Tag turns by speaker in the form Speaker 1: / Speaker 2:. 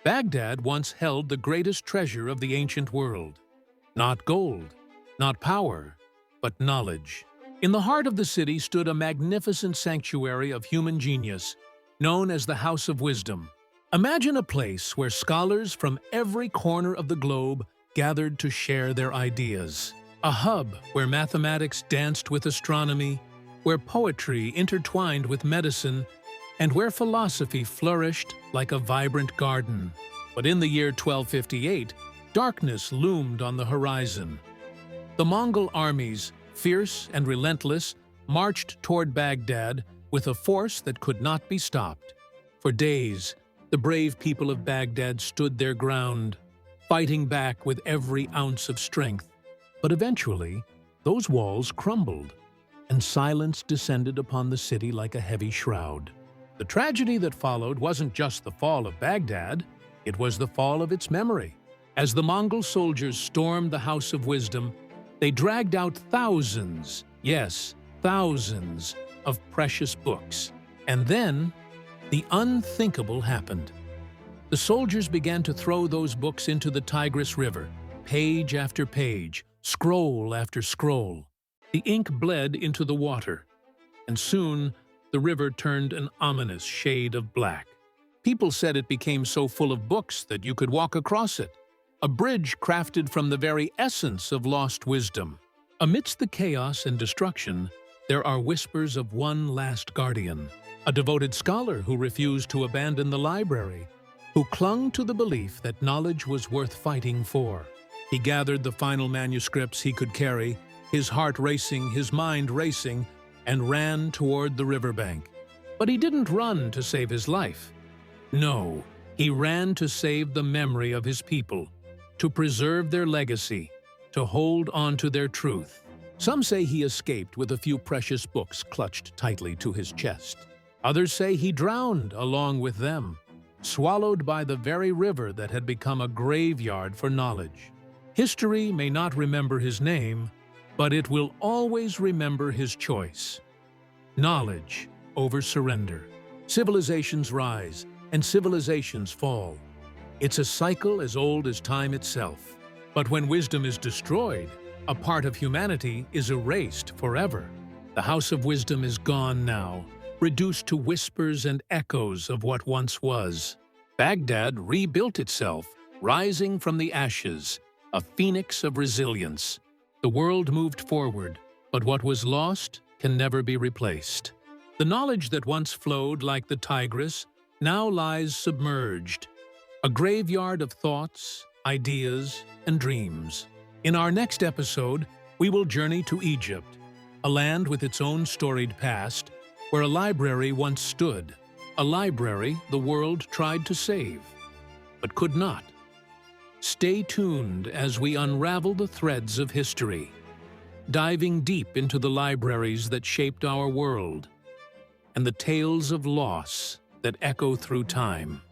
Speaker 1: Baghdad once held the greatest treasure of the ancient world. Not gold, not power, but knowledge. In the heart of the city stood a magnificent sanctuary of human genius, known as the House of Wisdom. Imagine a place where scholars from every corner of the globe gathered to share their ideas. A hub where mathematics danced with astronomy, where poetry intertwined with medicine, and where philosophy flourished like a vibrant garden. But in the year 1258, darkness loomed on the horizon. The Mongol armies, fierce and relentless, marched toward Baghdad with a force that could not be stopped. For days, the brave people of Baghdad stood their ground, fighting back with every ounce of strength. But eventually, those walls crumbled, and silence descended upon the city like a heavy shroud. The tragedy that followed wasn't just the fall of Baghdad, it was the fall of its memory. As the Mongol soldiers stormed the House of Wisdom, they dragged out thousands, yes, thousands, of precious books. And then, the unthinkable happened. The soldiers began to throw those books into the Tigris River, page after page, scroll after scroll. The ink bled into the water, and soon the river turned an ominous shade of black. People said it became so full of books that you could walk across it, a bridge crafted from the very essence of lost wisdom. Amidst the chaos and destruction, there are whispers of one last guardian, a devoted scholar who refused to abandon the library, who clung to the belief that knowledge was worth fighting for. He gathered the final manuscripts he could carry, his heart racing, his mind racing, and ran toward the riverbank. But he didn't run to save his life. No, he ran to save the memory of his people, to preserve their legacy, to hold on to their truth. Some say he escaped with a few precious books clutched tightly to his chest. Others say he drowned along with them, swallowed by the very river that had become a graveyard for knowledge. History may not remember his name, but it will always remember his choice. Knowledge over surrender. Civilizations rise, and civilizations fall. It's a cycle as old as time itself. But when wisdom is destroyed, a part of humanity is erased forever. The House of Wisdom is gone now, reduced to whispers and echoes of what once was. Baghdad rebuilt itself, rising from the ashes, a phoenix of resilience. The world moved forward, but what was lost can never be replaced. The knowledge that once flowed like the Tigris now lies submerged, a graveyard of thoughts, ideas, and dreams. In our next episode, we will journey to Egypt, a land with its own storied past, where a library once stood, a library the world tried to save, but could not. Stay tuned as we unravel the threads of history, diving deep into the libraries that shaped our world and the tales of loss that echo through time.